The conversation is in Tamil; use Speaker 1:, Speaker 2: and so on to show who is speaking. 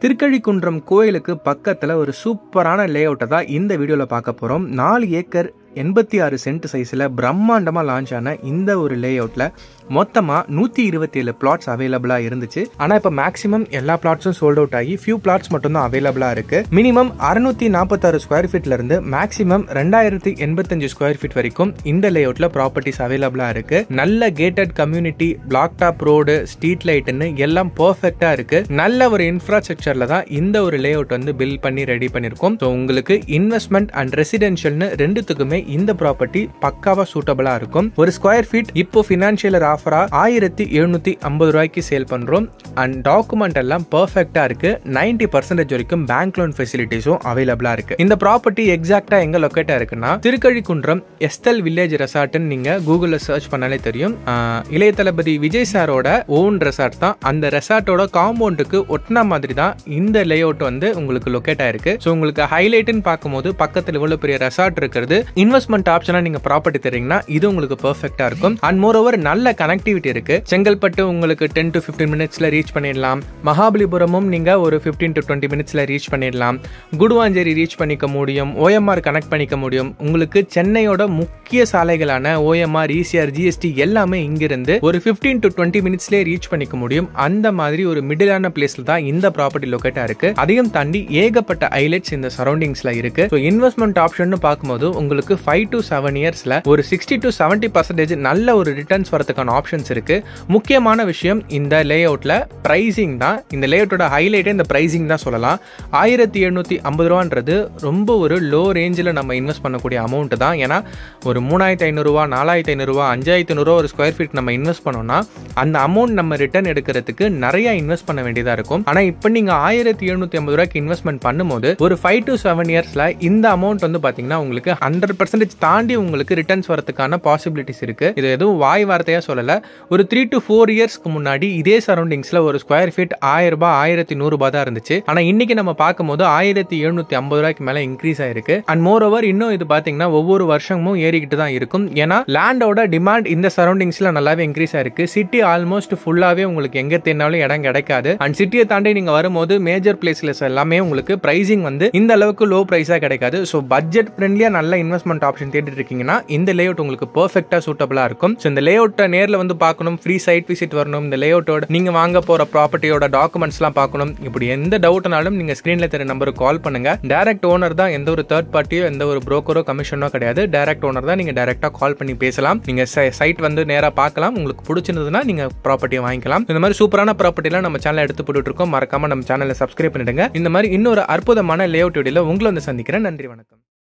Speaker 1: திருக்கழிக்குன்றம் கோயிலுக்கு பக்கத்துல ஒரு சூப்பரான லேஅவுட்டை தான் இந்த வீடியோல பார்க்க போறோம். 4 ஏக்கர் 86 சென்ட் சைஸ்ல பிரம்மாண்டமா லான்ச் ஆன இந்த ஒரு லேஅவுட்ல மொத்தமா 127 பிளாட்ஸ் அவைலபிளா இருந்துச்சு. ஆனா இப்ப மேக்ஸிமம் எல்லா பிளாட்ஸும் சோல்ட் அவுட் ஆகி ஃபியூ பிளாட்ஸ் மட்டும் தான் அவைலபிளா இருக்கு. மினிமம் 646 ஸ்கொயர் ஃபீட்ல இருந்து மேக்ஸிமம் 2085 ஸ்கொயர் ஃபீட் வரைக்கும் இந்த லேஅவுட்ல ப்ராப்பர்ட்டிஸ் அவைலபிளா இருக்கு. நல்ல gated community, blacktop road, street லைட்னு எல்லாம் பெர்ஃபெக்ட்டா இருக்கு. நல்ல ஒரு இன்ஃப்ராஸ்ட்ரக்சர்ல தான் இந்த ஒரு லேஅவுட் வந்து பில்ட் பண்ணி ரெடி பண்ணிருக்கோம். ஸோ உங்களுக்கு இன்வெஸ்ட்மெண்ட் அண்ட் ரெசிடென்ஷியல்னு ரெண்டுத்துக்குமே இந்த ப்ராப்பர்ட்டி பக்காவா சூட்டபிளா இருக்கும். ஒரு ஸ்கொயர் ஃபீட் இப்போ ஃபினான்ஷியல் ஆஃபரா 1750 ரூபாய்க்கு சேல் பண்றோம். அண்ட் டாக்குமெண்ட் எல்லாம் பெர்ஃபெக்ட்டா இருக்கு. 90% வரைக்கும் பேங்க் லோன் ஃபெசிலிட்டிஸும் அவைலபிளா இருக்கு. இந்த ப்ராப்பர்ட்டி எக்ஸாக்ட்டா எங்க லொகேட்டா இருக்குன்னா திருக்கழிக்குன்றம் எஸ்டல் வில்லேஜ் ரெசார்ட்னு நீங்க கூகுள்ல சர்ச் பண்ணாலே தெரியும். இளைய தளபதி விஜய் சாரோட ஓன் ரெசார்ட் தான். அந்த ரெசார்ட்டோட காம்பவுண்டுக்கு ஒட்டின மாதிரி தான் இந்த லேஅவுட் வந்து உங்களுக்கு லொகேட் ஆயிருக்கு. ஸோ உங்களுக்கு ஹைலைட்னு பார்க்கும்போது பக்கத்தில் இவ்வளவு பெரிய ரெசார்ட் இருக்கிறது, இன்வெஸ்ட்மெண்ட் ஆப்ஷனா நீங்க ப்ராப்பர்ட்டி தரீங்கன்னா இது உங்களுக்கு பெர்ஃபெக்ட்டா இருக்கும். அண்ட் மோர் ஓவர் நல்ல கனெக்டிவிட்டி இருக்கு. செங்கல்பட்டு உங்களுக்கு 10 to 15 மினிட்ஸ்ல ரீச் பண்ணிடலாம். மகாபலிபுரமும் நீங்க ஒரு 15 to 20 மினிட்ஸ்ல ரீச் பண்ணிடலாம். குடுவாஞ்சேரி ரீச் பண்ணிக்க முடியும். OMR கனெக்ட் பண்ணிக்க முடியும். உங்களுக்கு சென்னையோட முக்கிய சாலைகளான OMR, ECR, GST எல்லாமே இங்கிருந்து ஒரு 15 to 20 மினிட்ஸ்லயே ரீச் பண்ணிக்க முடியும். அந்த மாதிரி ஒரு மிடிலான பிளேஸ்ல தான் இந்த ப்ராப்பர்ட்டி லொகேட்டா இருக்கு. அதையும் தாண்டி ஏகப்பட்ட ஹைலைட்ஸ் இந்த சரௌண்டிங்ஸ்ல இருக்கு. ஸோ இன்வெஸ்ட்மெண்ட் ஆப்ஷன் பார்க்கும்போது உங்களுக்கு 5 to 7 இயர்ஸ்ல ஒரு 60 to 70% நல்ல ஒரு ரிட்டர்ன்ஸ் வரதுக்கான ஆப்ஷன்ஸ் இருக்கு. முக்கியமான விஷயம் இந்த லேஅவுட்ல பிரைசிங் தான். இந்த லேஅவுட்டோட ஹைலைட்டே இந்த பிரைசிங் தான் சொல்லலாம். 1750 ரூபான்றது ரொம்ப ஒரு லோ ரேஞ்சில் நம்ம இன்வெஸ்ட் பண்ணக்கூடிய அமௌண்ட் தான். ஏன்னா ஒரு 3500 ரூபா, 4500 ரூபா, 5500 ரூபா ஒரு ஸ்கொயர் ஃபீட் நம்ம இன்வெஸ்ட் பண்ணோம்னா அந்த அமௌண்ட் நம்ம ரிட்டர்ன் எடுக்கிறதுக்கு நிறைய இன்வெஸ்ட் பண்ண வேண்டியதா இருக்கும். ஆனா இப்போ நீங்க 1750 ரூபாய்க்கு இன்வெஸ்ட்மெண்ட் பண்ணும்போது ஒரு 5 to 7 இயர்ஸ்ல இந்த அமௌண்ட் வந்து பாத்தீங்கன்னா உங்களுக்கு 100% தாண்டி உங்களுக்கு ரிட்டர்ன்ஸ் வரதுக்கான பாசிபிலிட்டிஸ் இருக்கு. இது எதுவும் வாய் வார்த்தையா சொல்லல. ஒரு 3 to 4 இயர்ஸ்க்கு முன்னாடி இதே சரௌண்டிங்ஸ்ல ஒரு ஸ்கொயர் ஃபீட் 1000 ரூபாய், 1100 ரூபாய் தான் இருந்துச்சு. ஆனா இன்னைக்கு நம்ம பார்க்கும்போது 1750 ரூபாய்க்கு மேல இன்க்ரீஸ் ஆயிருக்கு. அண்ட் மோர் ஓவர் இன்னும் இது பாத்தீங்கன்னா ஒவ்வொரு வருஷமும் ஏறிக்கிட்டு தான் இருக்கும். ஏன்னா லேண்டோட டிமாண்ட் இந்த சரௌண்டிங்ஸ்ல நல்லாவே இன்க்ரீஸ் ஆயிருக்கு. சிட்டி ஆல்மோஸ்ட் ஃபுல்லாவே உங்களுக்கு எங்க தேடினாலும் இடம் கிடைக்காது. அண்ட் சிட்டியை தாண்டி நீங்க வரும்போது மேஜர் பிளேஸ்ல எல்லாமே உங்களுக்கு பிரைசிங் வந்து இந்த அளவுக்கு லோ பிரைஸா கிடைக்காது. ஸோ பட்ஜெட் ஃப்ரெண்ட்லியா நல்ல இன்வெஸ்ட்மெண்ட் ஆப்ஷன் தேடிட்டு இருக்கீங்கன்னா இந்த லேஅவுட் உங்களுக்கு பெர்ஃபெக்ட்டா சூட்டபிளா இருக்கும். ஸோ இந்த லேஅவுட்டை நேரில் வந்து பார்க்கணும், ஃப்ரீ சைட் விசிட் வரணும், இந்த லேஅவுட்டோட நீங்க வாங்க போற ப்ராப்பர்ட்டியோட டாக்குமெண்ட்ஸ்லாம் பார்க்கணும். இப்படி எந்த டவுட்னாலும் நீங்க ஸ்கிரீன்ல தெரிய நம்பருக்கு கால் பண்ணுங்க. டைரக்ட் ஓனர் தான். எந்த ஒரு தேர்ட் பார்ட்டியோ எந்த ஒரு புரோக்கரோ கமிஷனோ கிடையாது. டைரக்ட் ஓனர் தான். நீங்க டைரக்டா கால் பண்ணி பேசலாம். நீங்க சைட் வந்து நேரா பார்க்கலாம். உங்களுக்கு பிடிச்சிருந்ததுன்னா நீங்க ப்ராப்பர்ட்டியை வாங்கிக்கலாம். இந்த மாதிரி சூப்பரான ப்ராப்பர்ட்டிலாம் நம்ம சேனல் எடுத்து போட்டுட்டு இருக்கோம். மறக்காம நம்ம சேனலை சப்ஸ்கிரைப் பண்ணிடுங்க. இந்த மாதிரி இன்னொரு அற்புதமான லேஅவுட் வீடியோல உங்களை வந்து சந்திக்கிறேன். நன்றி, வணக்கம்.